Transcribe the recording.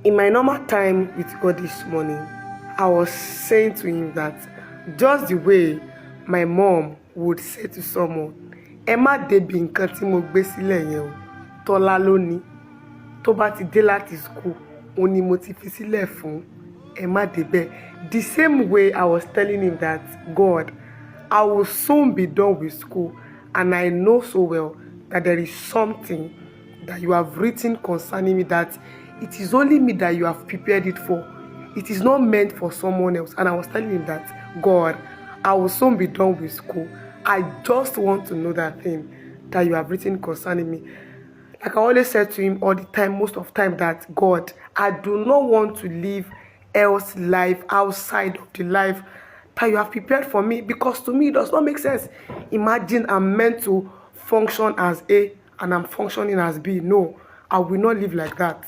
In my normal time with God this morning, I was saying to him that just the way my mom would say to someone, ẹ má débi nǹkan tí mo gbé sílẹ̀ yẹn o, Tọ́lá ló ní, tó bá ti dé láti school, òun ni mo ti fi sílẹ̀ fún, ẹ má débẹ̀. The same way I was telling him that God, I will soon be done with school, and I know so well that there is something that you have written concerning me that it is only me that you have prepared it for. It is not meant for someone else. And I was telling him that, God, I will soon be done with school. I just want to know that thing that you have written concerning me. Like I always said to him all the time, most of the time, that God, I do not want to live else life outside of the life that you have prepared for me, because to me it does not make sense. Imagine I'm meant to function as A and I'm functioning as B. No, I will not live like that.